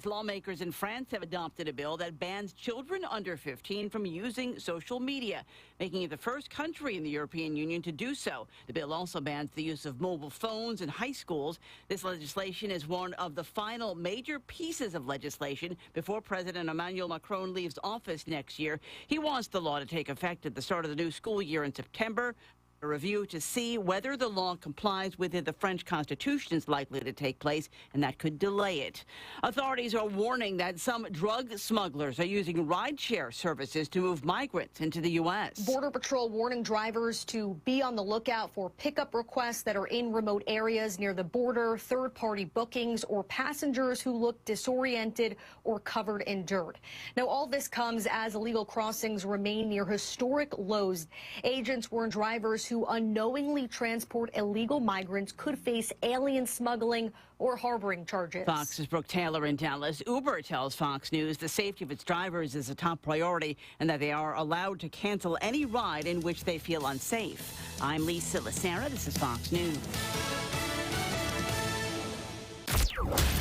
Lawmakers in France have adopted a bill that bans children under 15 from using social media, making it the first country in the European Union to do so. The bill also bans the use of mobile phones in high schools. This legislation is one of the final major pieces of legislation before President Emmanuel Macron leaves office next year. He wants the law to take effect at the start of the new school year in September. A review to see whether the law complies with the French Constitution is likely to take place, and that could delay it. Authorities are warning that some drug smugglers are using rideshare services to move migrants into the U.S. Border Patrol warning drivers to be on the lookout for pickup requests that are in remote areas near the border, third-party bookings, or passengers who look disoriented or covered in dirt. Now, all this comes as illegal crossings remain near historic lows. Agents warn drivers who unknowingly transport illegal migrants could face alien smuggling or harboring charges. Fox's Brooke Taylor in Dallas. Uber tells Fox News the safety of its drivers is a top priority and that they are allowed to cancel any ride in which they feel unsafe. I'm Lisa Lacera. This is Fox News.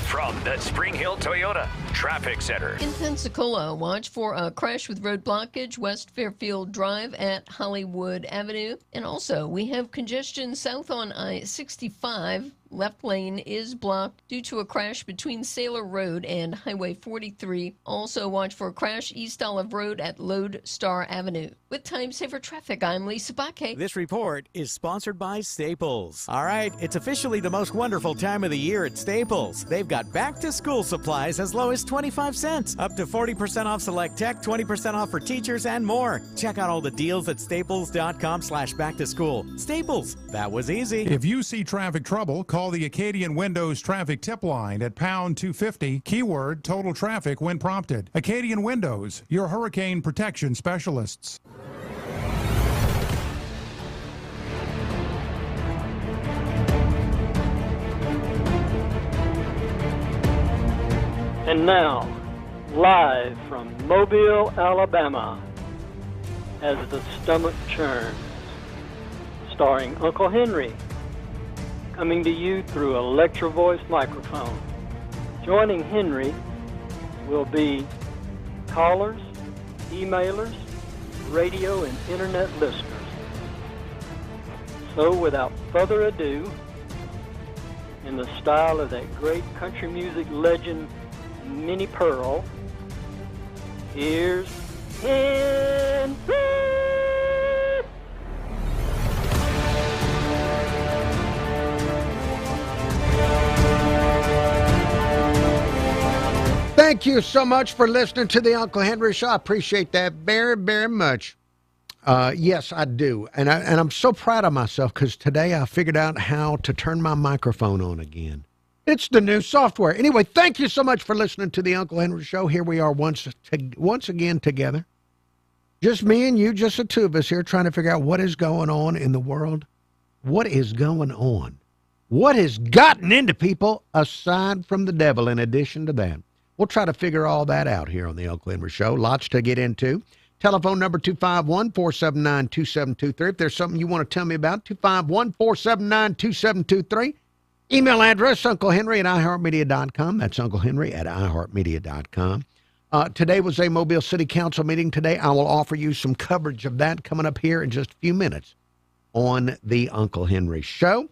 From the Spring Hill Toyota Traffic Center. In Pensacola, watch for a crash with road blockage West Fairfield Drive at Hollywood Avenue. And also, we have congestion south on I-65. Left lane is blocked due to a crash between Sailor Road and Highway 43. Also watch for a crash East Olive Road at Lodestar Avenue. With Time Saver Traffic, I'm Lisa Baque. This report is sponsored by Staples. All right, it's officially the most wonderful time of the year at Staples. They've got back-to-school supplies as low as 25 cents, up to 40% off select tech, 20% off for teachers, and more. Check out all the deals at staples.com/back-to-school. Staples, that was easy. If you see traffic trouble, call the Acadian Windows traffic tip line at pound 250, keyword total traffic when prompted. Acadian Windows, your hurricane protection specialists. And now, live from Mobile, Alabama, as the stomach churns, starring Uncle Henry, coming to you through Electro Voice microphone. Joining Henry will be callers, emailers, radio and internet listeners. So without further ado, in the style of that great country music legend Minnie Pearl, here's Henry! Thank you so much for listening to the Uncle Henry Show. I appreciate that very, very much. Yes, I do. And I'm so proud of myself because today I figured out how to turn my microphone on again. It's the new software. Anyway, thank you so much for listening to the Uncle Henry Show. Here we are once again together. Just me and you, just the two of us here trying to figure out what is going on in the world. What is going on? What has gotten into people aside from the devil in addition to that? We'll try to figure all that out here on the Uncle Henry Show. Lots to get into. Telephone number 251-479-2723. If there's something you want to tell me about, 251-479-2723. Email address, unclehenry@iheartmedia.com. That's unclehenry@iheartmedia.com. Today was a Mobile City Council meeting. Today I will offer you some coverage of that coming up here in just a few minutes on the Uncle Henry Show.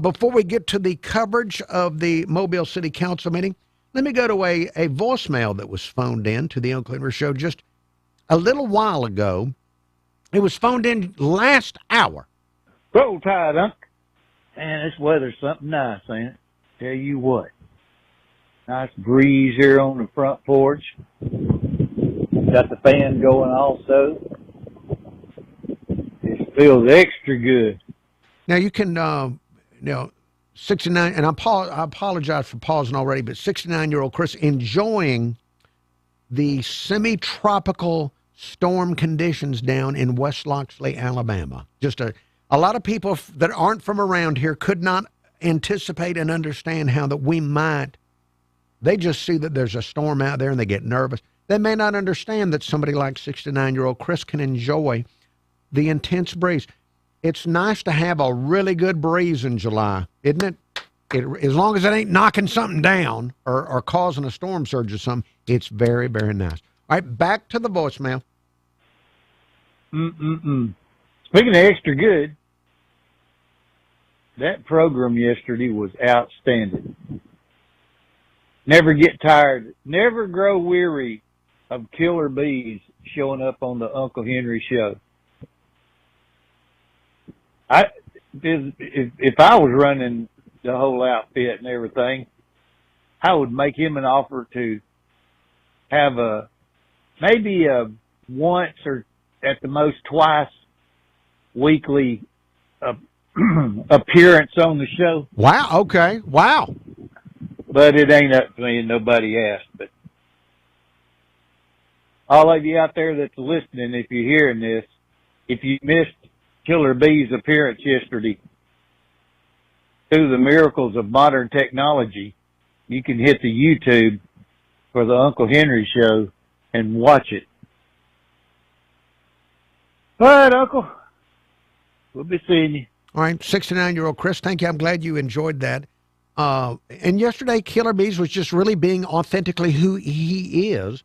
Before we get to the coverage of the Mobile City Council meeting, let me go to a voicemail that was phoned in to the Uncle Henry Show just a little while ago. It was phoned in last hour. Roll Tide, Unc. Man, this weather's something nice, ain't it? Tell you what. Nice breeze here on the front porch. Got the fan going also. It feels extra good. Now you can, 69, and I apologize for pausing already, but 69-year-old Chris enjoying the semi-tropical storm conditions down in West Loxley, Alabama. Just a lot of people that aren't from around here could not anticipate and understand how that we might. They just see that there's a storm out there and they get nervous. They may not understand that somebody like 69-year-old Chris can enjoy the intense breeze. It's nice to have a really good breeze in July, isn't it? as long as it ain't knocking something down or causing a storm surge or something, it's very, very nice. All right, back to the voicemail. Speaking of extra good, that program yesterday was outstanding. Never get tired, never grow weary of Killer Bees showing up on the Uncle Henry show. If I was running the whole outfit and everything, I would make him an offer to have maybe once or at the most twice weekly appearance on the show. Wow. Okay. Wow. But it ain't up to me and nobody asked. But all of you out there that's listening, if you're hearing this, if you missed Killer Bee's appearance yesterday, through the miracles of modern technology, you can hit the YouTube for the Uncle Henry show and watch it. All right, Uncle. We'll be seeing you. All right, 69-year-old Chris, thank you. I'm glad you enjoyed that. And yesterday, Killer Bees was just really being authentically who he is,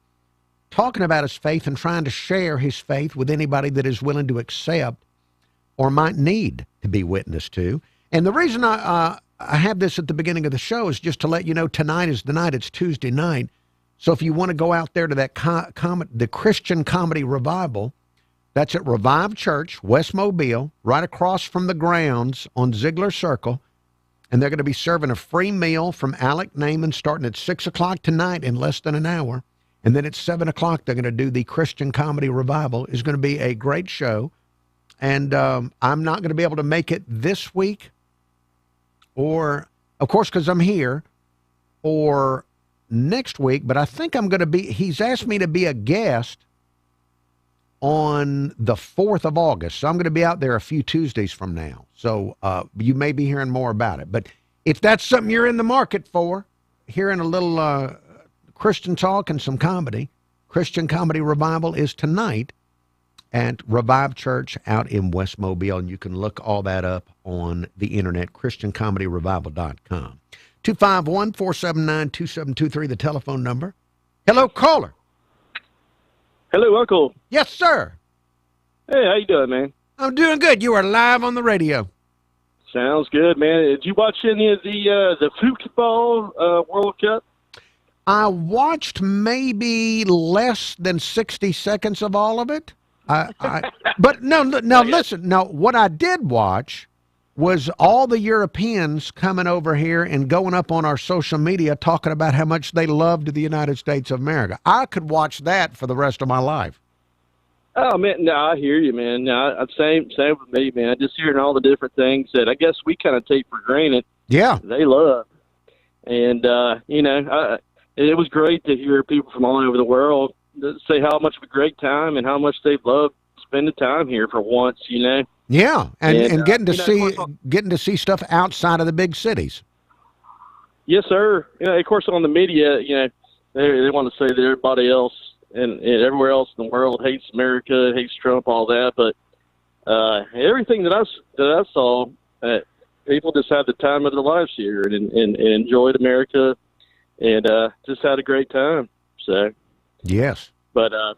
talking about his faith and trying to share his faith with anybody that is willing to accept or might need to be witnessed to. And the reason I have this at the beginning of the show is just to let you know tonight is the night. It's Tuesday night. So if you want to go out there to that the Christian Comedy Revival, that's at Revive Church, West Mobile, right across from the grounds on Ziegler Circle. And they're going to be serving a free meal from Alec Naaman starting at 6 o'clock tonight in less than an hour. And then at 7 o'clock, they're going to do the Christian Comedy Revival. It's going to be a great show. And I'm not going to be able to make it this week or, of course, because I'm here, or next week. But I think I'm going to be, he's asked me to be a guest on the 4th of August. So I'm going to be out there a few Tuesdays from now. So you may be hearing more about it. But if that's something you're in the market for, hearing a little Christian talk and some comedy, Christian Comedy Revival is tonight at Revive Church out in West Mobile. And you can look all that up on the internet, ChristianComedyRevival.com. 251-479-2723, the telephone number. Hello, caller. Hello, Uncle. Yes, sir. Hey, how you doing, man? I'm doing good. You are live on the radio. Sounds good, man. Did you watch any of the football World Cup? I watched maybe less than 60 seconds of all of it. But no, listen. No, what I did watch was all the Europeans coming over here and going up on our social media talking about how much they loved the United States of America. I could watch that for the rest of my life. Oh, man, no, I hear you, man. No, same with me, man. Just hearing all the different things that I guess we kind of take for granted. Yeah. They love. And, it was great to hear people from all over the world say how much of a great time and how much they love spending time here for once, you know. Yeah, and getting to see stuff outside of the big cities. Yes, sir. Of course, on the media, they want to say that everybody else and everywhere else in the world hates America, hates Trump, all that. But everything that I saw, people just had the time of their lives here and enjoyed America and just had a great time. So yes, but I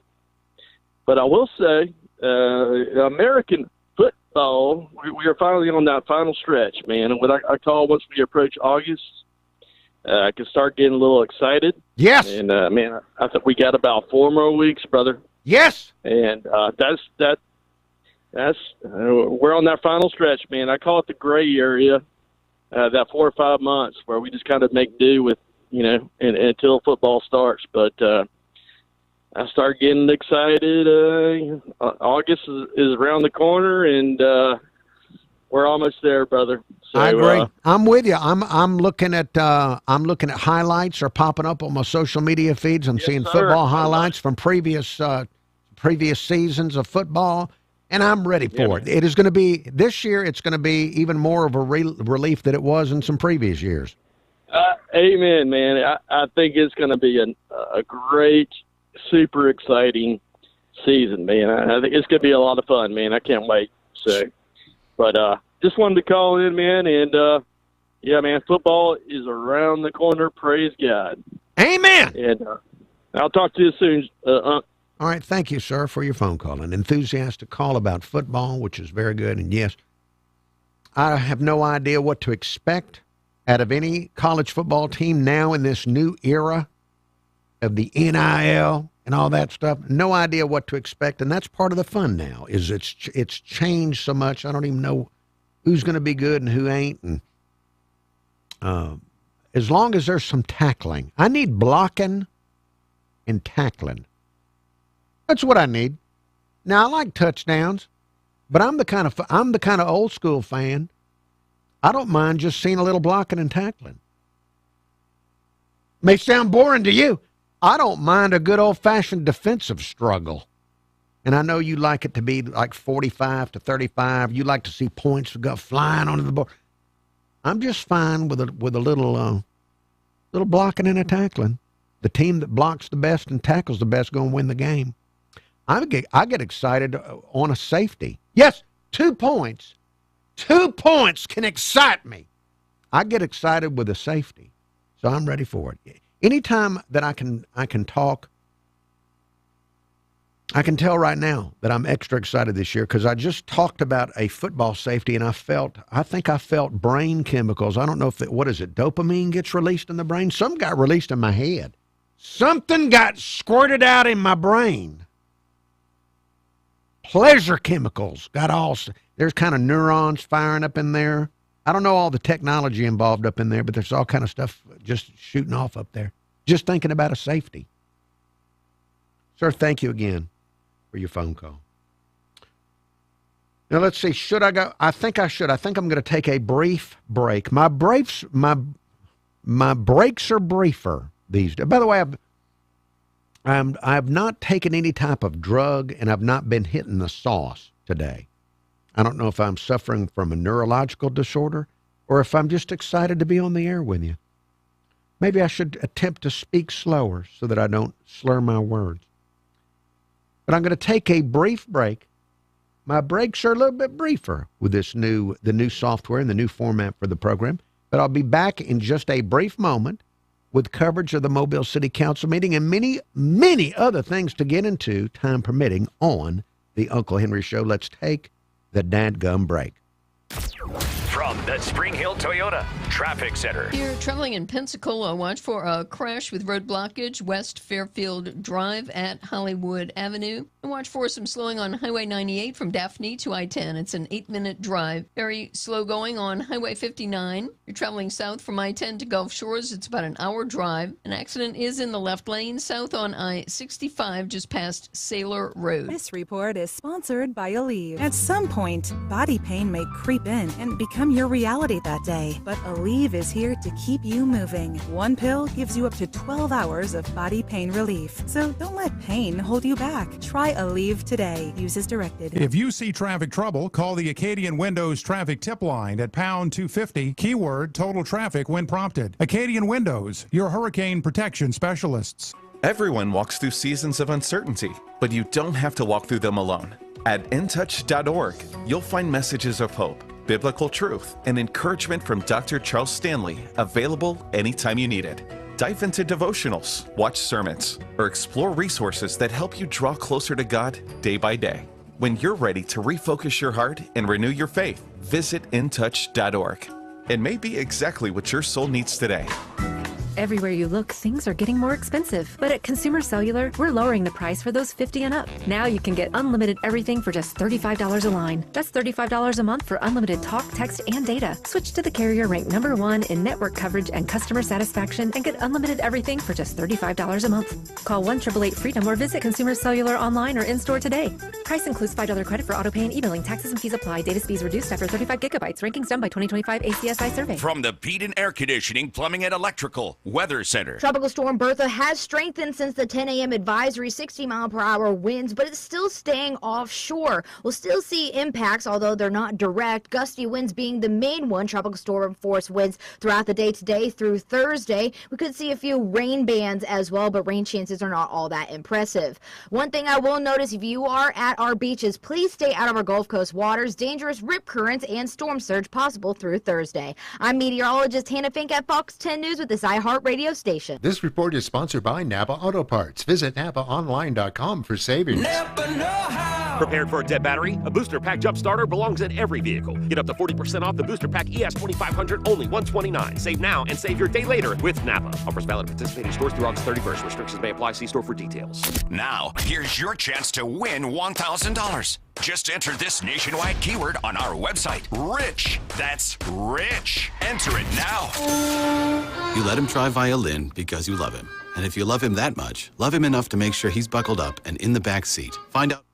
will say, American football, we are finally on that final stretch, man. And what I call once we approach August, I can start getting a little excited. Yes. And, man, I think we got about 4 more weeks, brother. Yes. And we're on that final stretch, man. I call it the gray area, that 4 or 5 months where we just kind of make do with, until football starts. But I start getting excited. August is around the corner, and we're almost there, brother. So, I agree. I'm with you. I'm looking at highlights are popping up on my social media feeds. I'm seeing football highlights from previous seasons of football, and I'm ready for it. It is going to be this year. It's going to be even more of a relief than it was in some previous years. Amen, man. I think it's going to be a great, super exciting season, man. I think it's going to be a lot of fun, man. I can't wait. So, but just wanted to call in, man, and yeah, man, football is around the corner. Praise God. Amen. And I'll talk to you soon. All right. Thank you, sir, for your phone call. An enthusiastic call about football, which is very good. And yes, I have no idea what to expect out of any college football team now in this new era of the NIL and all that stuff. No idea what to expect. And that's part of the fun now, is it's changed so much. I don't even know who's going to be good and who ain't. And as long as there's some tackling, I need blocking and tackling. That's what I need. Now, I like touchdowns, but I'm the kind of old school fan. I don't mind just seeing a little blocking and tackling. May sound boring to you. I don't mind a good old-fashioned defensive struggle. And I know you like it to be like 45 to 35. You like to see points go flying onto the board. I'm just fine with a little blocking and a tackling. The team that blocks the best and tackles the best going to win the game. I get excited on a safety. Yes, 2 points. 2 points can excite me. I get excited with a safety, so I'm ready for it. Anytime that I can talk, I can tell right now that I'm extra excited this year because I just talked about a football safety, and I think I felt brain chemicals. I don't know if dopamine gets released in the brain? Some got released in my head. Something got squirted out in my brain. Pleasure chemicals there's kind of neurons firing up in there. I don't know all the technology involved up in there, but there's all kind of stuff just shooting off up there. Just thinking about a safety. Sir, thank you again for your phone call. Now, let's see. Should I go? I think I should. I think I'm going to take a brief break. My breaks are briefer these days. By the way, I've not taken any type of drug, and I've not been hitting the sauce today. I don't know if I'm suffering from a neurological disorder or if I'm just excited to be on the air with you. Maybe I should attempt to speak slower so that I don't slur my words. But I'm going to take a brief break. My breaks are a little bit briefer with the new software and the new format for the program. But I'll be back in just a brief moment with coverage of the Mobile City Council meeting and many, many other things to get into, time permitting, on the Uncle Henry Show. Let's take the dadgum break. From the Spring Hill Toyota Traffic Center. If you're traveling in Pensacola, watch for a crash with road blockage West Fairfield Drive at Hollywood Avenue. And watch for some slowing on Highway 98 from Daphne to I-10. It's an 8-minute drive. Very slow going on Highway 59. You're traveling south from I-10 to Gulf Shores. It's about an hour drive. An accident is in the left lane south on I-65 just past Sailor Road. This report is sponsored by Aleve. At some point, body pain may creep in and become your reality that day. But Aleve is here to keep you moving. One pill gives you up to 12 hours of body pain relief. So don't let pain hold you back. Try Aleve today. Use as directed. If you see traffic trouble, call the Acadian Windows traffic tip line at pound 250, keyword total traffic when prompted. Acadian Windows, your hurricane protection specialists. Everyone walks through seasons of uncertainty, but you don't have to walk through them alone. At intouch.org, you'll find messages of hope, biblical truth, and encouragement from Dr. Charles Stanley, available anytime you need it. Dive into devotionals, watch sermons, or explore resources that help you draw closer to God day by day. When you're ready to refocus your heart and renew your faith, visit intouch.org. It may be exactly what your soul needs today. Everywhere you look, things are getting more expensive. But at Consumer Cellular, we're lowering the price for those 50 and up. Now you can get unlimited everything for just $35 a line. That's $35 a month for unlimited talk, text, and data. Switch to the carrier ranked #1 in network coverage and customer satisfaction and get unlimited everything for just $35 a month. Call 1-888-FREEDOM or visit Consumer Cellular online or in-store today. Price includes $5 credit for auto pay and e-billing. Taxes and fees apply. Data speeds reduced after 35 gigabytes. Rankings done by 2025 ACSI survey. From the Peden Air Conditioning, Plumbing, and Electrical, Weather Center. Tropical Storm Bertha has strengthened since the 10 a.m. advisory, 60-mile-per-hour winds, but it's still staying offshore. We'll still see impacts, although they're not direct. Gusty winds being the main one. Tropical storm force winds throughout the day today through Thursday. We could see a few rain bands as well, but rain chances are not all that impressive. One thing I will notice, if you are at our beaches, please stay out of our Gulf Coast waters. Dangerous rip currents and storm surge possible through Thursday. I'm meteorologist Hannah Fink at Fox 10 News with this iHeart Radio station. This report is sponsored by Napa Auto Parts. Visit NapaOnline.com for savings. Prepared for a dead battery? A Booster Pack Jump Starter belongs in every vehicle. Get up to 40% off the Booster Pack ES 2500, only $129. Save now and save your day later with Napa. Offers valid at participating stores through August 31st. Restrictions may apply. See store for details. Now, here's your chance to win $1,000. Just enter this nationwide keyword on our website, RICH. That's RICH. Enter it now. You let him try violin because you love him. And if you love him that much, love him enough to make sure he's buckled up and in the back seat. Find out.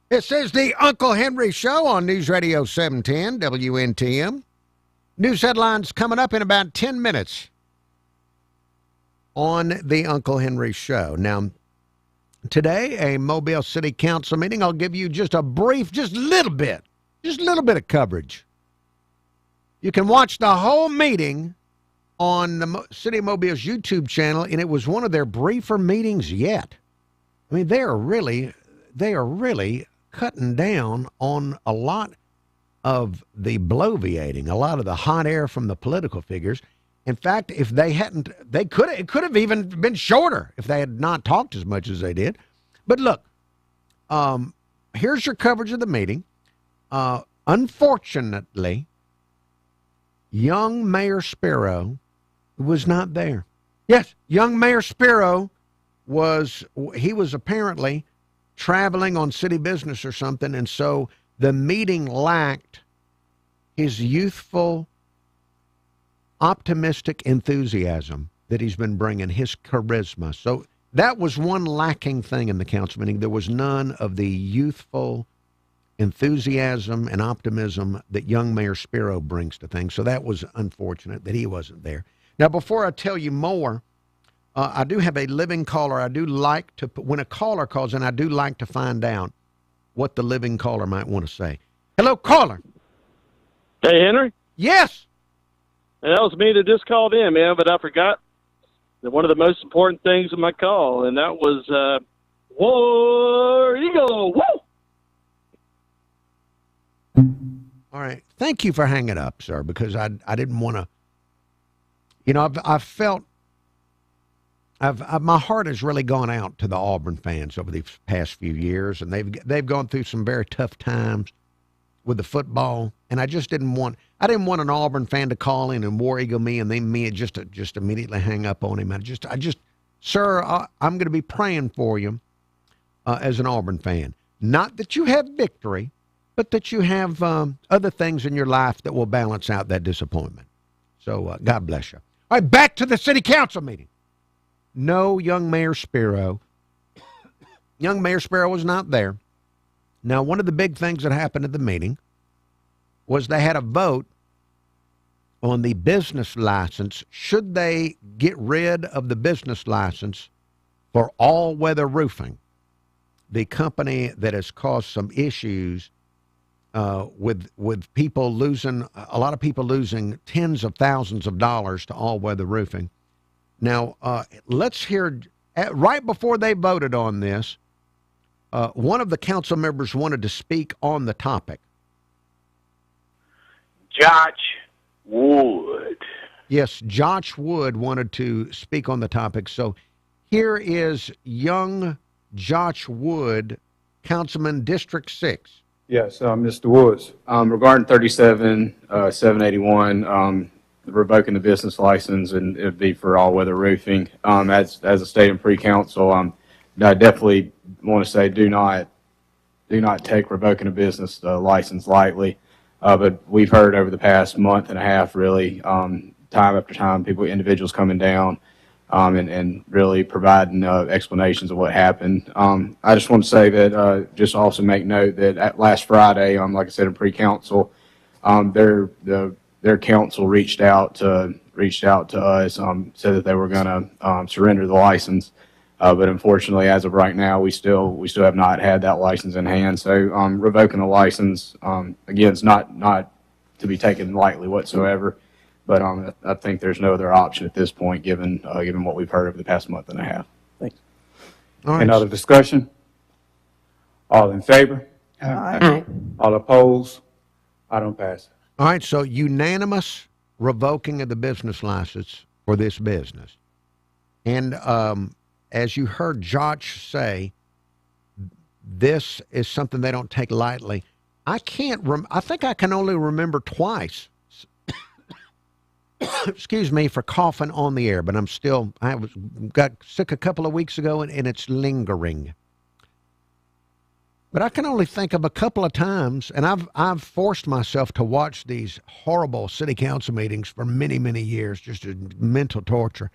This is the Uncle Henry Show on News Radio 710 WNTM. News headlines coming up in about 10 minutes on the Uncle Henry Show. Now, today, a Mobile City Council meeting. I'll give you just a brief, just a little bit of coverage. You can watch the whole meeting on the City of Mobile's YouTube channel, and it was one of their briefer meetings yet. I mean, they are really cutting down on a lot of the bloviating, a lot of the hot air from the political figures. In fact, if they hadn't, it could have even been shorter if they had not talked as much as they did. But look, here's your coverage of the meeting. Unfortunately, young Mayor Spiro was not there. Yes, young Mayor Spiro was apparently traveling on city business or something, and so the meeting lacked his youthful, optimistic enthusiasm that he's been bringing, his charisma. So that was one lacking thing in the council meeting. There was none of the youthful enthusiasm and optimism that young Mayor Spiro brings to things. So that was unfortunate that he wasn't there. Now, before I tell you more, I do have a living caller. I do like to, when a caller calls in, I do like to find out what the living caller might want to say. Hello, caller. Hey, Henry? Yes. And that was me that just called in, man, but I forgot that one of the most important things in my call, and that was War Eagle. Woo! All right. Thank you for hanging up, sir, because I didn't want to, I've felt, my heart has really gone out to the Auburn fans over these past few years, and they've gone through some very tough times with the football, and I didn't want an Auburn fan to call in and War Eagle me, and then me just immediately hang up on him. Sir, I'm going to be praying for you as an Auburn fan. Not that you have victory, but that you have other things in your life that will balance out that disappointment. So God bless you. All right, back to the city council meeting. No young Mayor Spiro. Young Mayor Spiro was not there. Now, one of the big things that happened at the meeting was they had a vote on the business license. Should they get rid of the business license for All Weather Roofing, the company that has caused some issues with people losing, a lot of people losing tens of thousands of dollars to All Weather Roofing. Now, let's hear, right before they voted on this, one of the council members wanted to speak on the topic. Josh Wood. Yes, Josh Wood wanted to speak on the topic. So here is young Josh Wood, Councilman District 6. Yes, Mr. Woods. Regarding 37, 781, revoking the business license, and it would be for all weather roofing. As a state and pre-council, I definitely want to say do not take revoking a business license lightly. But we've heard over the past month and a half, really, time after time, individuals coming down and really providing explanations of what happened. I just want to say that just also make note that last Friday, like I said, in pre-council, their council reached out to us, said that they were going to surrender the license. But unfortunately, as of right now, we still have not had that license in hand. So revoking the license, again, it's not to be taken lightly whatsoever. But I think there's no other option at this point, given what we've heard over the past month and a half. Thanks. All right. Any other discussion? All in favor? Aye. All opposed? Item passes. All right, so unanimous revoking of the business license for this business. And as you heard Josh say, this is something they don't take lightly. I think I can only remember twice. Excuse me for coughing on the air, but got sick a couple of weeks ago and it's lingering. But I can only think of a couple of times, and I've forced myself to watch these horrible city council meetings for many, many years, just a mental torture.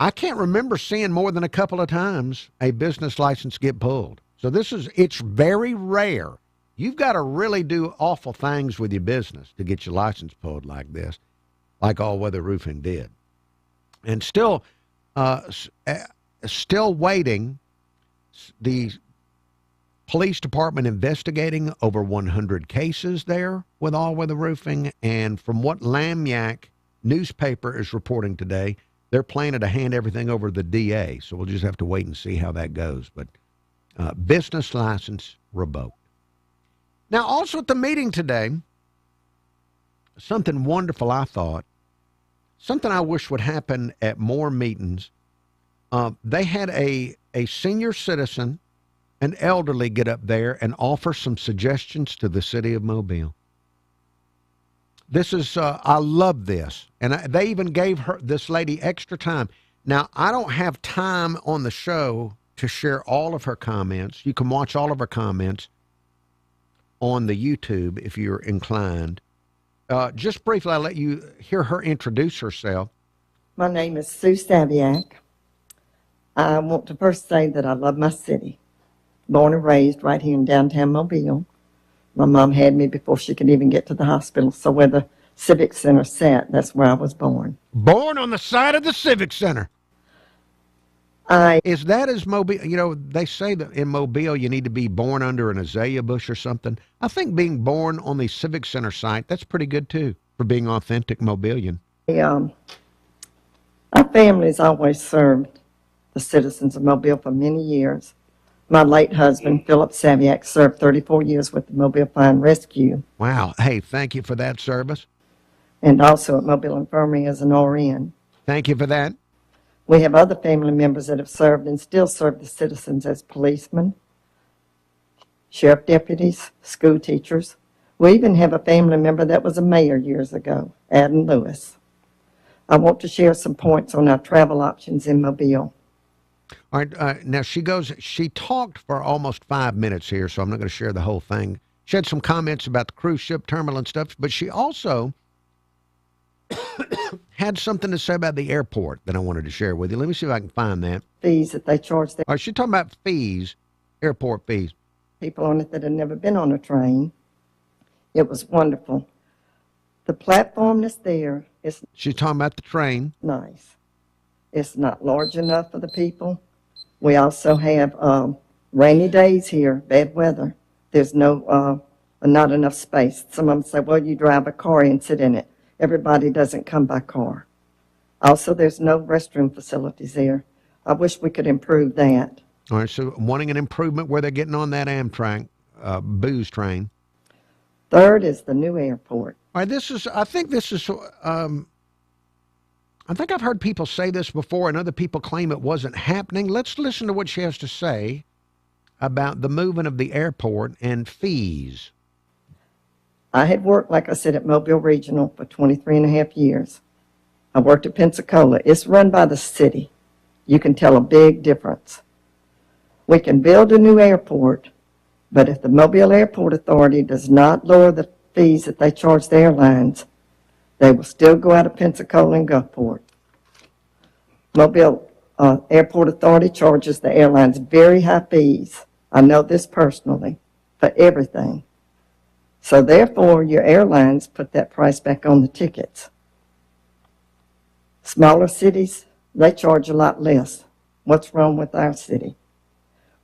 I can't remember seeing more than a couple of times a business license get pulled. So it's very rare. You've got to really do awful things with your business to get your license pulled like this, like All Weather Roofing did. And still waiting, the police department investigating over 100 cases there with All Weather Roofing. And from what Lagniappe newspaper is reporting today, they're planning to hand everything over to the DA. So we'll just have to wait and see how that goes. But business license revoked. Now, also at the meeting today, something wonderful I thought, something I wish would happen at more meetings. They had a senior citizen, an elderly, get up there and offer some suggestions to the city of Mobile. This is, I love this. And they even gave this lady extra time. Now, I don't have time on the show to share all of her comments. You can watch all of her comments on the YouTube if you're inclined. Just briefly, I'll let you hear her introduce herself. My name is Sue Saviak. I want to first say that I love my city. Born and raised right here in downtown Mobile. My mom had me before she could even get to the hospital. So where the Civic Center sat, that's where I was born. Born on the side of the Civic Center. Is that as Mobile? You know, they say that in Mobile you need to be born under an azalea bush or something. I think being born on the Civic Center site, that's pretty good too, for being authentic Mobilian. Our family's always served the citizens of Mobile for many years. My late husband, Philip Saviak, served 34 years with the Mobile Fire Rescue. Wow. Hey, thank you for that service. And also at Mobile Infirmary as an RN. Thank you for that. We have other family members that have served and still serve the citizens as policemen, sheriff deputies, school teachers. We even have a family member that was a mayor years ago, Adam Lewis. I want to share some points on our travel options in Mobile. All right. Now, she talked for almost 5 minutes here, so I'm not going to share the whole thing. She had some comments about the cruise ship terminal and stuff, but she also had something to say about the airport that I wanted to share with you. Let me see if I can find that. Fees that they charge their All right, she's talking about fees, airport fees. people on it that had never been on a train. It was wonderful. The platform that's there is She's talking about the train. nice. It's not large enough for the people. We also have rainy days here, bad weather. There's not enough space. Some of them say, well, you drive a car and sit in it. Everybody doesn't come by car. Also, there's no restroom facilities there. I wish we could improve that. All right, so wanting an improvement where they're getting on that Amtrak booze train. Third is the new airport. All right, I think I've heard people say this before and other people claim it wasn't happening. Let's listen to what she has to say about the moving of the airport and fees. I had worked, like I said, at Mobile Regional for 23 and a half years. I worked at Pensacola. It's run by the city. You can tell a big difference. We can build a new airport, but if the Mobile Airport Authority does not lower the fees that they charge the airlines, they will still go out of Pensacola and Gulfport. Mobile Airport Authority charges the airlines very high fees. I know this personally, for everything. So therefore, your airlines put that price back on the tickets. Smaller cities, they charge a lot less. What's wrong with our city?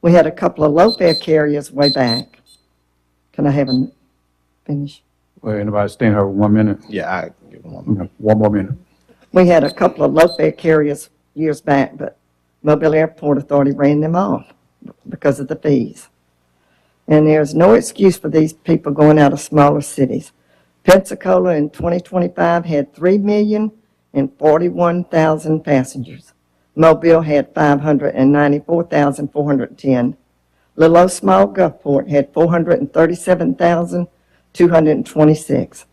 We had a couple of low-fare carriers way back. Can I have a finish? Well, anybody staying here 1 minute? Yeah, I give them 1 minute. 1 more minute. We had a couple of low-fare carriers years back, but Mobile Airport Authority ran them off because of the fees. And there's no excuse for these people going out of smaller cities. Pensacola in 2025 had 3,041,000 passengers. Mobile had 594,410. Little old small Gulfport had 437,226.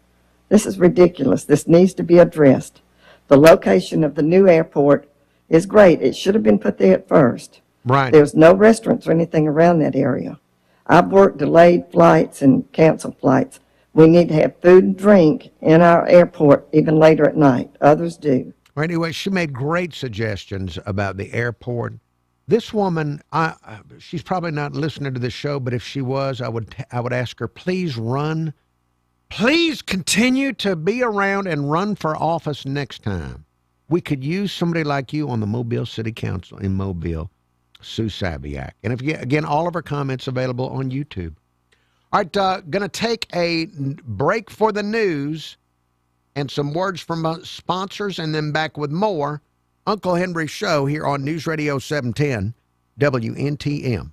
This is ridiculous. This needs to be addressed. The location of the new airport is great. It should have been put there at first. Right. There's no restaurants or anything around that area. I've worked delayed flights and canceled flights. We need to have food and drink in our airport even later at night. Others do. Well, anyway, she made great suggestions about the airport. This woman, she's probably not listening to the show, but if she was, I would ask her, please run. Please continue to be around and run for office next time. We could use somebody like you on the Mobile City Council in Mobile, Sue Sabiak. And if you, again, all of her comments available on YouTube. All right, going to take a break for the news and some words from sponsors, and then back with more Uncle Henry Show here on News Radio 710 WNTM.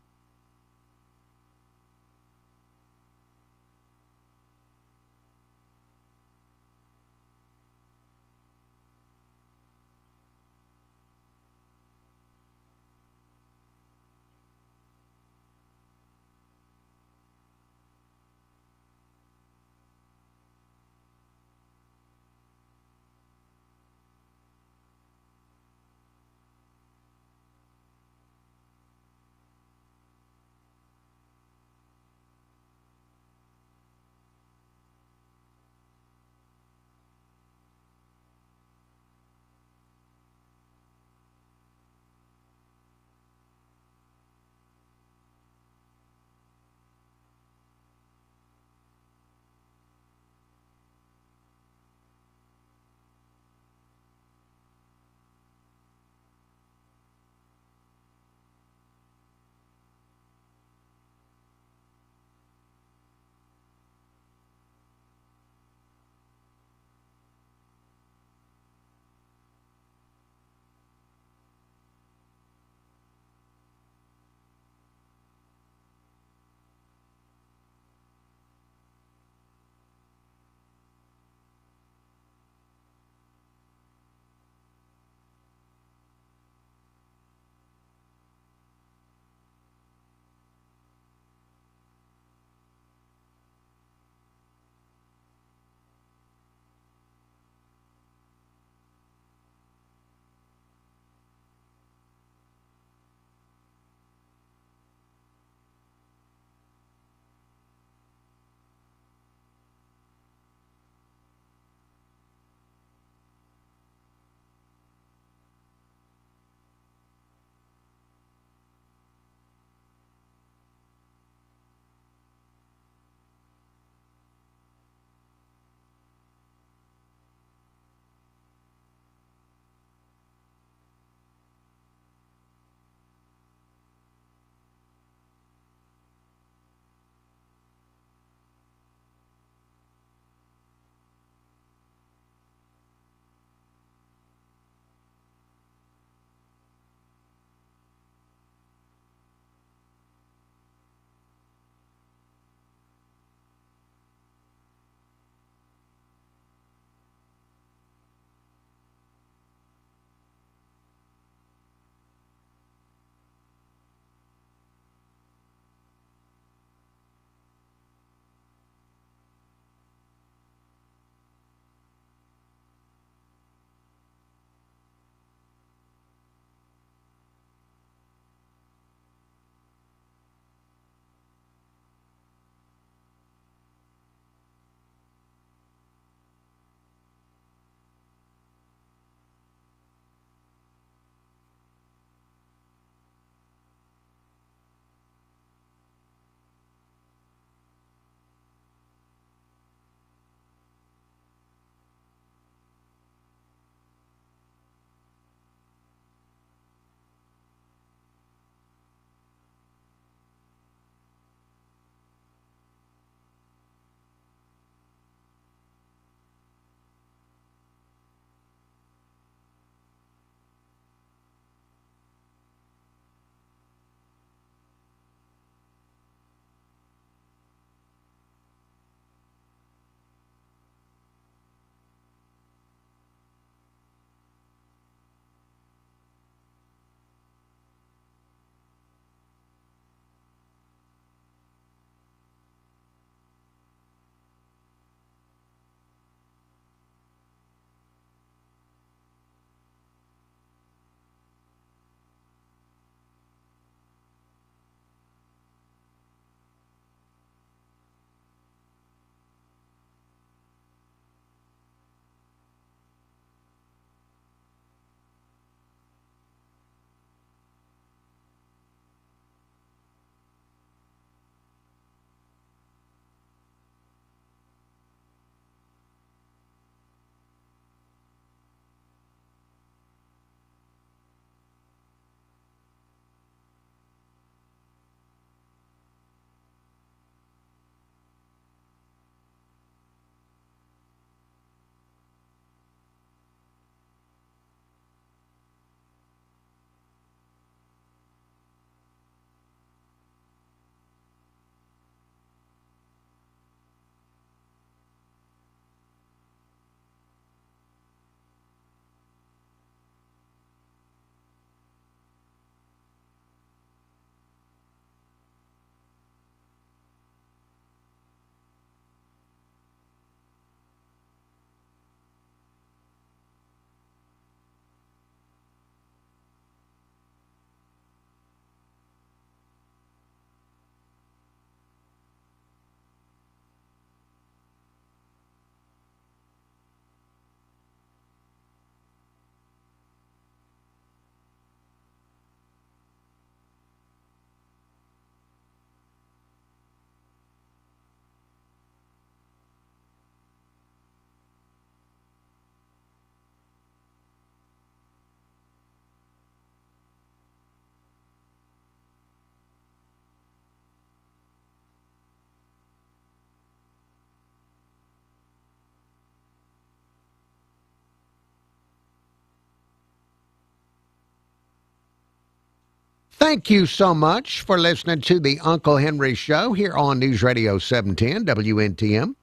Thank you so much for listening to the Uncle Henry Show here on News Radio 710 WNTM.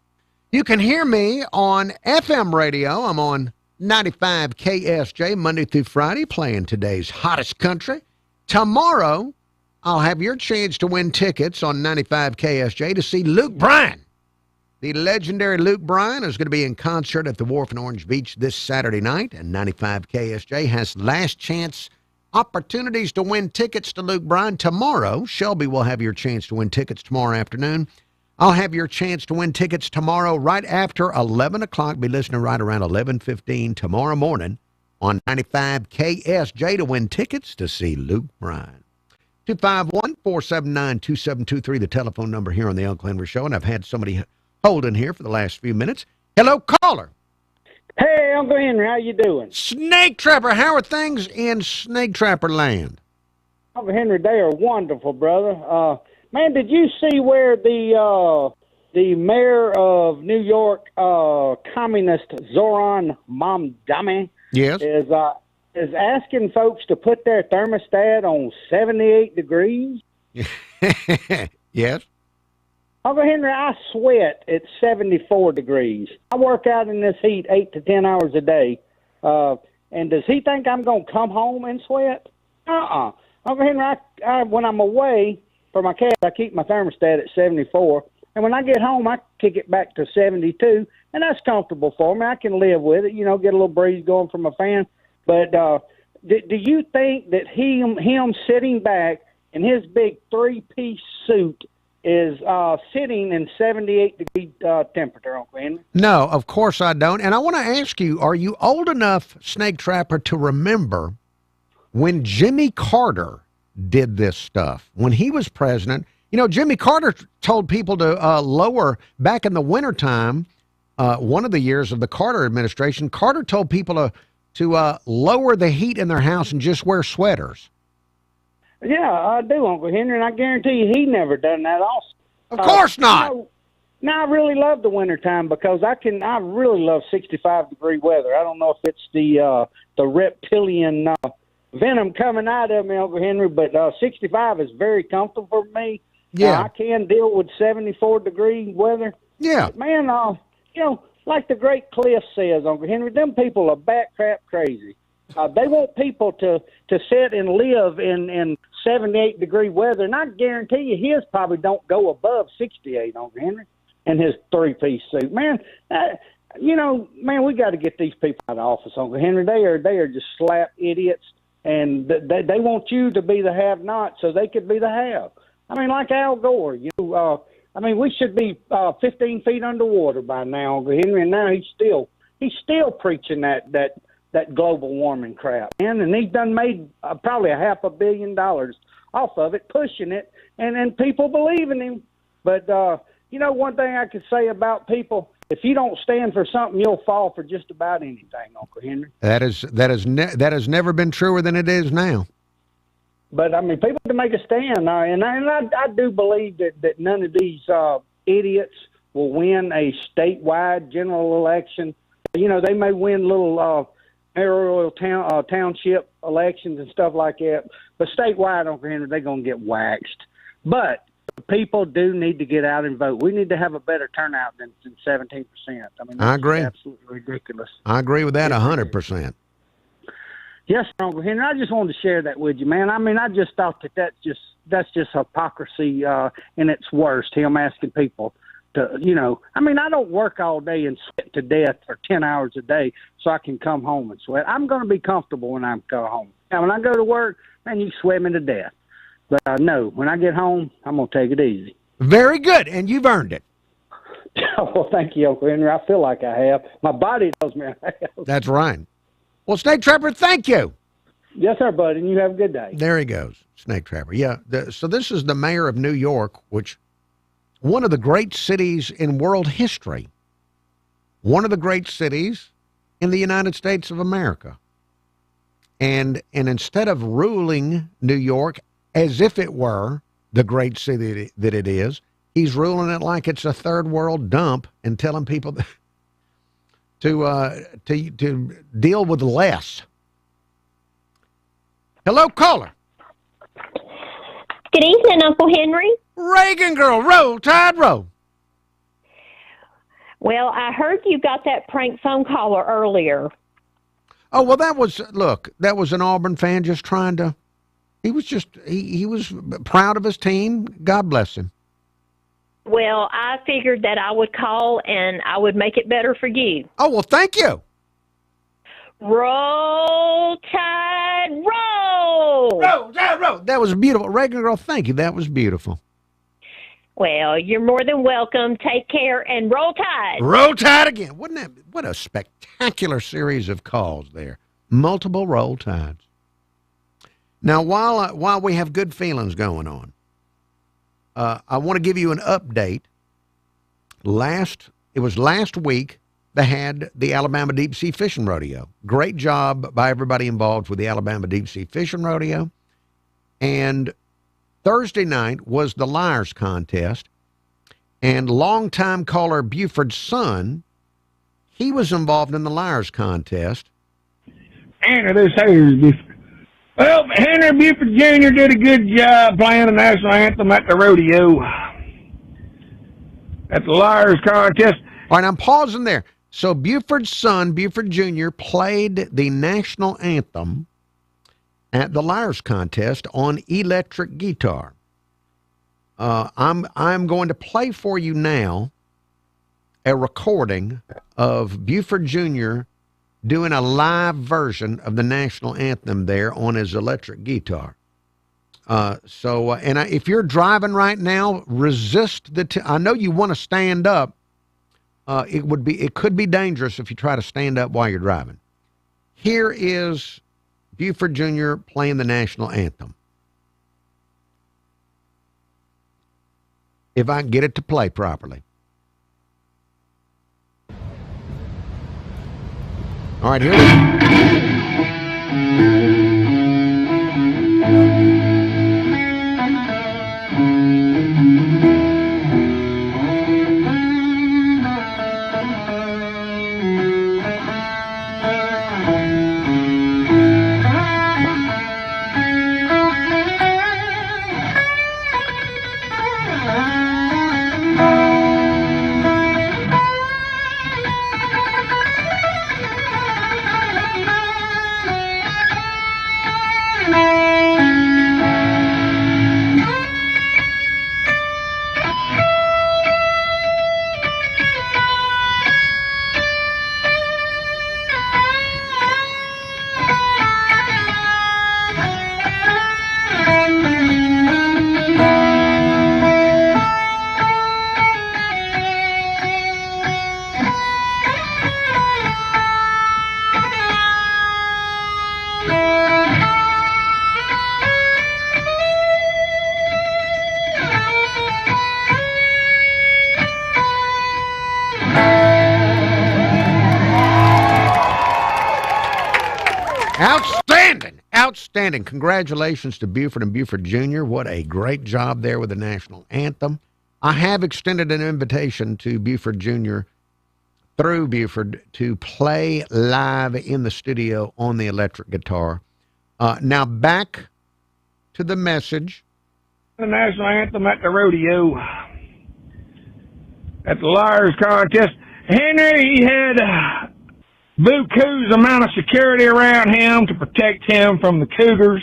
You can hear me on FM radio. I'm on 95 KSJ Monday through Friday, playing today's hottest country. Tomorrow, I'll have your chance to win tickets on 95 KSJ to see Luke Bryan. The legendary Luke Bryan is going to be in concert at the Wharf in Orange Beach this Saturday night, and 95 KSJ has last chance opportunities to win tickets to Luke Bryan tomorrow. Shelby will have your chance to win tickets tomorrow afternoon. I'll have your chance to win tickets tomorrow right after 11 o'clock. Be listening right around 11:15 tomorrow morning on 95 KSJ to win tickets to see Luke Bryan. 251-479-2723, the telephone number here on the Uncle Henry Show. And I've had somebody holding here for the last few minutes. Hello, caller. Hey, Uncle Henry, how you doing? Snake Trapper, how are things in Snake Trapper land? Uncle Henry, they are wonderful, brother. Man, did you see where the mayor of New York, communist Zoran Mamdani, yes, is asking folks to put their thermostat on 78 degrees? Yes. Uncle Henry, I sweat at 74 degrees. I work out in this heat 8 to 10 hours a day. And does he think I'm going to come home and sweat? Uh-uh. Uncle Henry, I when I'm away for my cats, I keep my thermostat at 74. And when I get home, I kick it back to 72. And that's comfortable for me. I can live with it, get a little breeze going from a fan. But do you think that him sitting back in his big three-piece suit is sitting in 78-degree temperature, Uncle Henry? No, of course I don't. And I want to ask you, are you old enough, Snake Trapper, to remember when Jimmy Carter did this stuff? When he was president, Jimmy Carter told people to lower, back in the wintertime, one of the years of the Carter administration, Carter told people to lower the heat in their house and just wear sweaters. Yeah, I do, Uncle Henry, and I guarantee you he never done that also. Of course not. Now, I really love the wintertime because I really love 65-degree weather. I don't know if it's the reptilian venom coming out of me, Uncle Henry, but 65 is very comfortable for me. Yeah. I can deal with 74-degree weather. Yeah. But man, like the great Cliff says, Uncle Henry, them people are bat crap crazy. They want people to sit and live in 78-degree weather, and I guarantee you his probably don't go above 68, Uncle Henry, in his three-piece suit. Man, we got to get these people out of office, Uncle Henry. They are just slap idiots, and they want you to be the have-not so they could be the have. I mean, like Al Gore, we should be 15 feet underwater by now, Uncle Henry, and now he's still preaching that global warming crap, man. And he's done made probably $500 million off of it, pushing it, and people believe in him. But, one thing I could say about people, if you don't stand for something, you'll fall for just about anything, Uncle Henry. That has never been truer than it is now. But, people can make a stand. And I do believe that none of these idiots will win a statewide general election. They may win little mayoral township elections and stuff like that. But statewide, Uncle Henry, they're going to get waxed. But people do need to get out and vote. We need to have a better turnout than 17%. I agree. Absolutely ridiculous. I agree with that 100%. Yes, Uncle Henry. I just wanted to share that with you, man. I just thought that's just hypocrisy in its worst. Him asking people to, I don't work all day and sweat to death for 10 hours a day so I can come home and sweat. I'm going to be comfortable when I go home. Now, when I go to work, man, you sweat me to death. But no, when I get home, I'm going to take it easy. Very good, and you've earned it. Well, thank you, Uncle Henry. I feel like I have. My body tells me I have. That's right. Well, Snake Trapper, thank you. Yes, sir, bud, and you have a good day. There he goes, Snake Trapper. Yeah, so this is the mayor of New York, which one of the great cities in world history, one of the great cities in the United States of America. And instead of ruling New York as if it were the great city that it is, he's ruling it like it's a third world dump and telling people to deal with less. Hello, caller. Good evening, Uncle Henry. Reagan girl, roll, Tide, roll. Well, I heard you got that prank phone caller earlier. Oh, well, that was an Auburn fan just trying to, he was proud of his team. God bless him. Well, I figured that I would call and I would make it better for you. Oh, well, thank you. Roll, Tide, roll! Roll, Tide, roll! That was beautiful. Reagan girl, thank you. That was beautiful. Well, you're more than welcome. Take care and roll Tide. Roll Tide again. What a spectacular series of calls there. Multiple roll tides. Now, while we have good feelings going on, I want to give you an update. It was last week they had the Alabama Deep Sea Fishing Rodeo. Great job by everybody involved with the Alabama Deep Sea Fishing Rodeo. And Thursday night was the Liars Contest. And longtime caller Buford's son, he was involved in the Liars Contest. Henry, this here's Buford. Well, Henry Buford Jr. did a good job playing the national anthem at the rodeo. At the Liars Contest. All right, I'm pausing there. So Buford's son, Buford Jr., played the national anthem at the Liars Contest on electric guitar. I'm going to play for you now a recording of Buford Jr. doing a live version of the national anthem there on his electric guitar. If you're driving right now, resist I know you want to stand up. It could be dangerous if you try to stand up while you're driving. Here is Buford Jr. playing the national anthem. If I can get it to play properly. All right, here we go. Outstanding. Congratulations to Buford and Buford Jr. What a great job there with the national anthem. I have extended an invitation to Buford Jr. through Buford to play live in the studio on the electric guitar. Now back to the message. The national anthem at the rodeo. At the Liars Contest. Henry, he had buku's amount of security around him to protect him from the cougars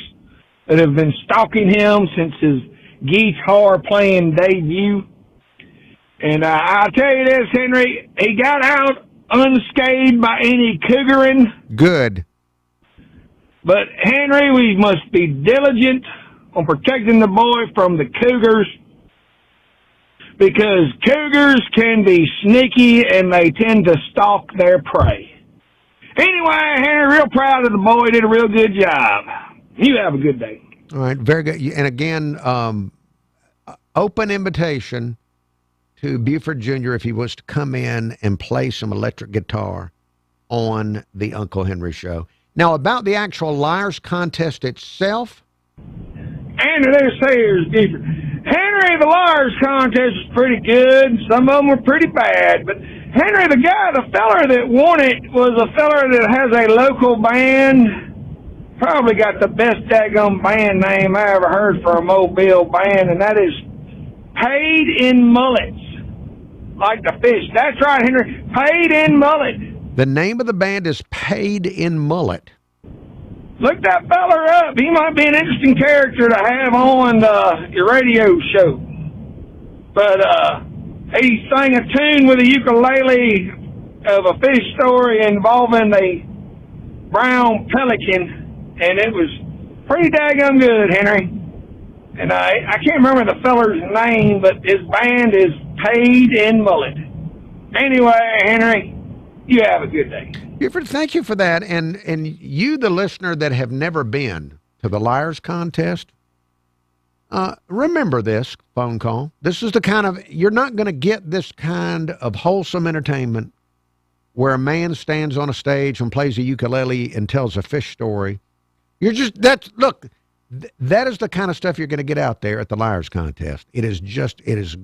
that have been stalking him since his guitar playing debut. And I'll tell you this, Henry, he got out unscathed by any cougaring. Good. But Henry, we must be diligent on protecting the boy from the cougars, because cougars can be sneaky and they tend to stalk their prey. Anyway, Henry, real proud of the boy. Did a real good job. You have a good day. All right, very good. And again, open invitation to Buford Jr. if he was to come in and play some electric guitar on the Uncle Henry Show. Now, about the actual Liars Contest itself. Henry, here's Buford. Henry, the Liars Contest was pretty good. Some of them were pretty bad, but Henry, the feller that won it was a feller that has a local band probably got the best daggum band name I ever heard for a Mobile band, and that is Paid in Mullets. Like the fish. That's right, Henry. Paid in Mullet. The name of the band is Paid in Mullet. Look that feller up. He might be an interesting character to have on your radio show. But he sang a tune with a ukulele of a fish story involving a brown pelican, and it was pretty daggum good, Henry. And I can't remember the feller's name, but his band is Paid in Mullet. Anyway, Henry, you have a good day. Buford, thank you for that. And you, the listener that have never been to the Liars Contest, remember this phone call. This is the kind of, you're not going to get this kind of wholesome entertainment where a man stands on a stage and plays a ukulele and tells a fish story. That is the kind of stuff you're going to get out there at the Liars Contest. It is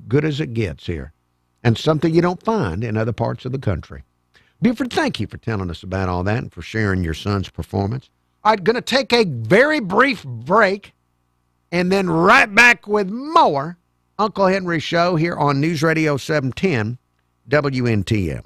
good as it gets here, and something you don't find in other parts of the country. Buford, thank you for telling us about all that and for sharing your son's performance. I'm going to take a very brief break and then right back with more Uncle Henry Show here on News Radio 710 WNTM.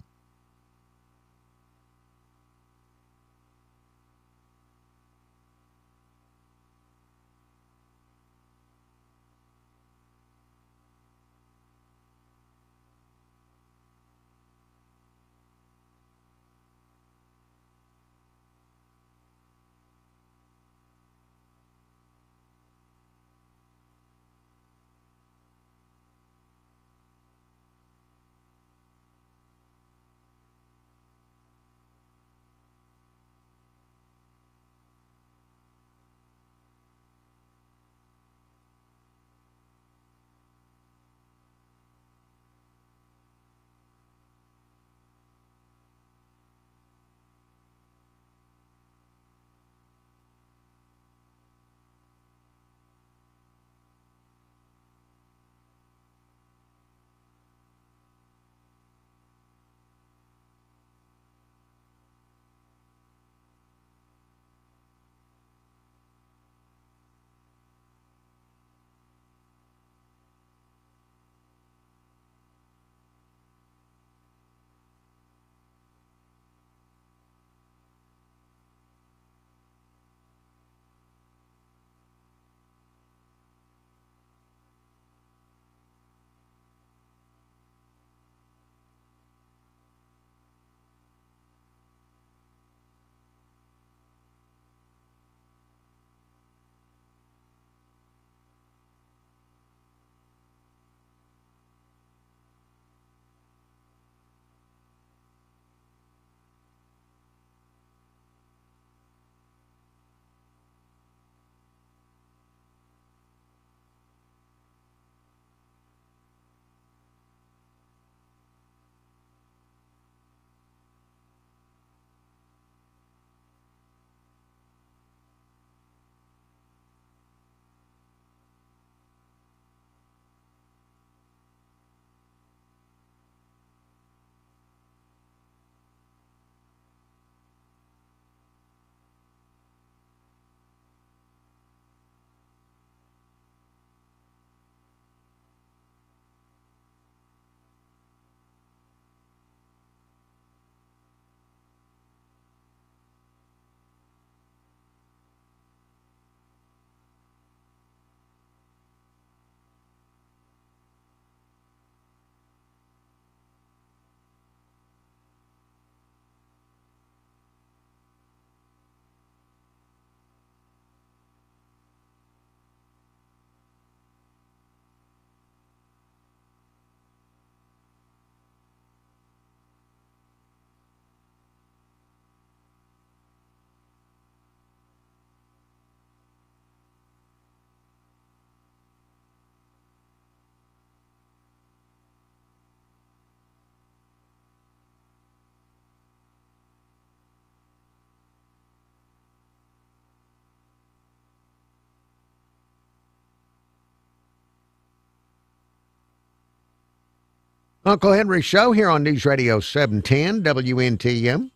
Uncle Henry Show here on News Radio 710 WNTM.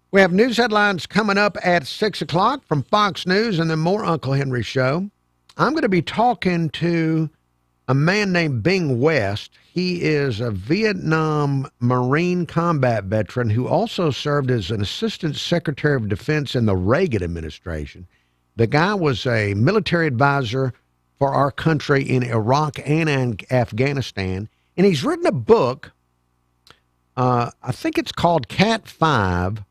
We have news headlines coming up at 6 o'clock from Fox News and then more Uncle Henry Show. I'm going to be talking to a man named Bing West. He is a Vietnam Marine combat veteran who also served as an Assistant Secretary of Defense in the Reagan administration. The guy was a military advisor for our country in Iraq and Afghanistan. And he's written a book, I think it's called Cat 5,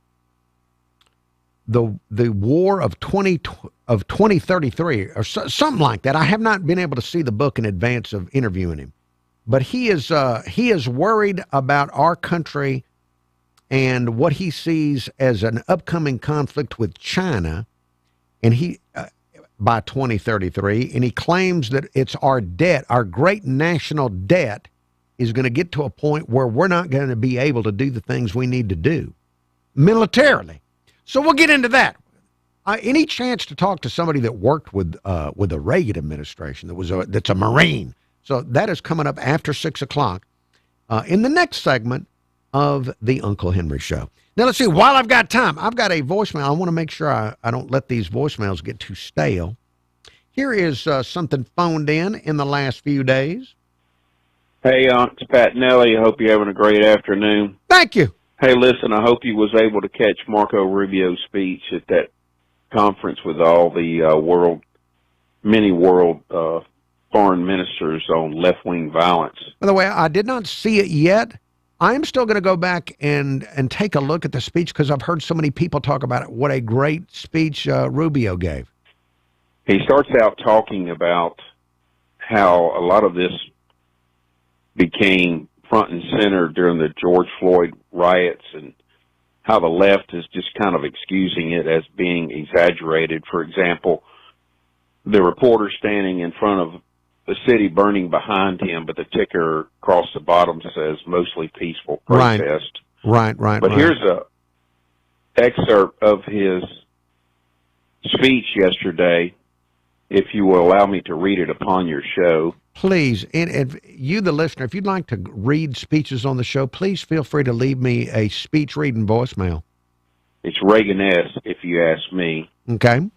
The War of 2033, or something like that. I have not been able to see the book in advance of interviewing him. But he is worried about our country and what he sees as an upcoming conflict with China, and he by 2033, and he claims that it's our debt, our great national debt, is going to get to a point where we're not going to be able to do the things we need to do militarily. So we'll get into that. Any chance to talk to somebody that worked with the Reagan administration that's a Marine? So that is coming up after 6 o'clock in the next segment of the Uncle Henry Show. Now, let's see. While I've got time, I've got a voicemail. I want to make sure I don't let these voicemails get too stale. Here is something phoned in the last few days. Hey, it's Pat Nelly. I hope you're having a great afternoon. Thank you. Hey, listen, I hope you was able to catch Marco Rubio's speech at that conference with all the many world foreign ministers on left-wing violence. By the way, I did not see it yet. I am still going to go back and take a look at the speech because I've heard so many people talk about it. What a great speech Rubio gave. He starts out talking about how a lot of this became front and center during the George Floyd riots and how the left is just kind of excusing it as being exaggerated. For example, the reporter standing in front of the city burning behind him, but the ticker across the bottom says mostly peaceful protest. Right. But here's a excerpt of his speech yesterday, if you will allow me to read it upon your show. Please, and if you, the listener, if you'd like to read speeches on the show, please feel free to leave me a speech reading voicemail. It's Reagan-esque, if you ask me. Okay.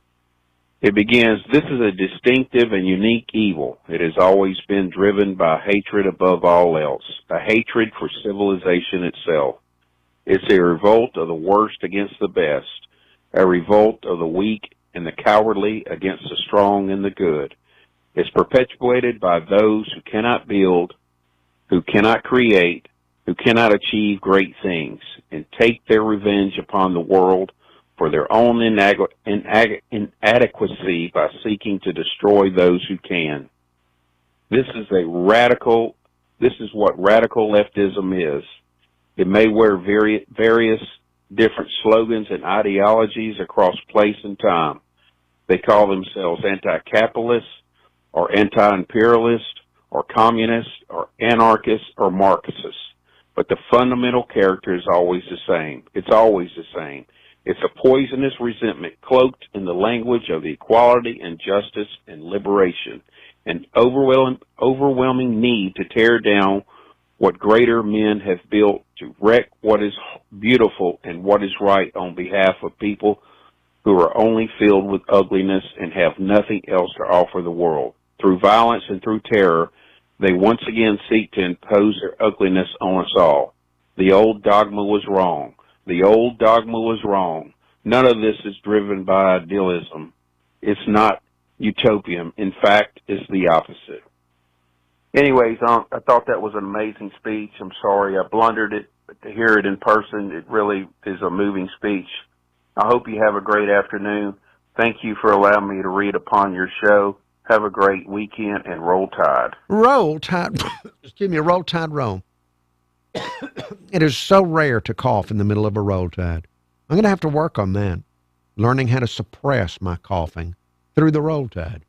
It begins, "This is a distinctive and unique evil. It has always been driven by hatred above all else, a hatred for civilization itself. It's a revolt of the worst against the best, a revolt of the weak and the cowardly against the strong and the good. It's perpetuated by those who cannot build, who cannot create, who cannot achieve great things, and take their revenge upon the world for their own inadequacy by seeking to destroy those who can. This is what radical leftism is. It may wear various different slogans and ideologies across place and time. They call themselves anti-capitalist, or anti-imperialist, or communist, or anarchist, or Marxist. But the fundamental character is always the same. It's always the same. It's a poisonous resentment cloaked in the language of equality and justice and liberation, an overwhelming need to tear down what greater men have built, to wreck what is beautiful and what is right on behalf of people who are only filled with ugliness and have nothing else to offer the world. Through violence and through terror, they once again seek to impose their ugliness on us all. The old dogma was wrong. The old dogma was wrong. None of this is driven by idealism. It's not utopian. In fact, it's the opposite." Anyways, I thought that was an amazing speech. I'm sorry I blundered it, but to hear it in person, it really is a moving speech. I hope you have a great afternoon. Thank you for allowing me to read upon your show. Have a great weekend and roll tide. Roll tide. Excuse me, roll tide, Rome. It is so rare to cough in the middle of a roll tide. I'm going to have to work on that, learning how to suppress my coughing through the roll tide.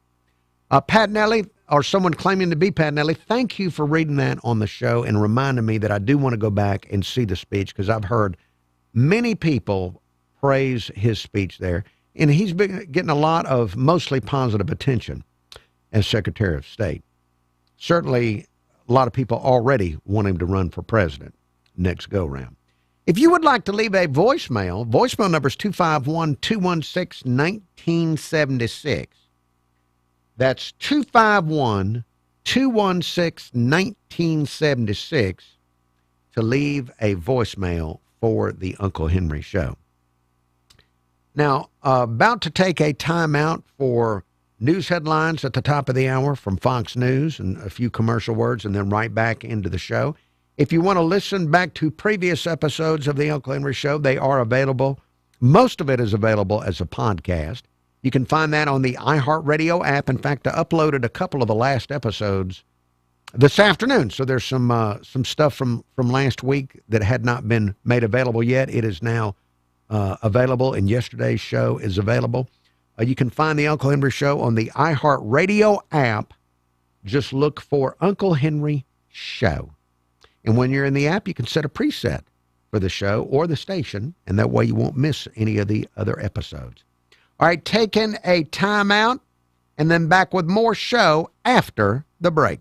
Pat Nelly, or someone claiming to be Pat Nelly, thank you for reading that on the show and reminding me that I do want to go back and see the speech, because I've heard many people praise his speech there, and he's been getting a lot of mostly positive attention as Secretary of State. Certainly, a lot of people already want him to run for president next go-round. If you would like to leave a voicemail number is 251-216-1976. That's 251-216-1976 to leave a voicemail for the Uncle Henry Show. Now, about to take a timeout for news headlines at the top of the hour from Fox News and a few commercial words, and then right back into the show. If you want to listen back to previous episodes of the Uncle Henry Show, they are available. Most of it is available as a podcast. You can find that on the iHeartRadio app. In fact, I uploaded a couple of the last episodes this afternoon. So there's some stuff from last week that had not been made available yet. It is now available, and yesterday's show is available. You can find the Uncle Henry Show on the iHeartRadio app. Just look for Uncle Henry Show. And when you're in the app, you can set a preset for the show or the station, and that way you won't miss any of the other episodes. All right, taking a timeout, and then back with more show after the break.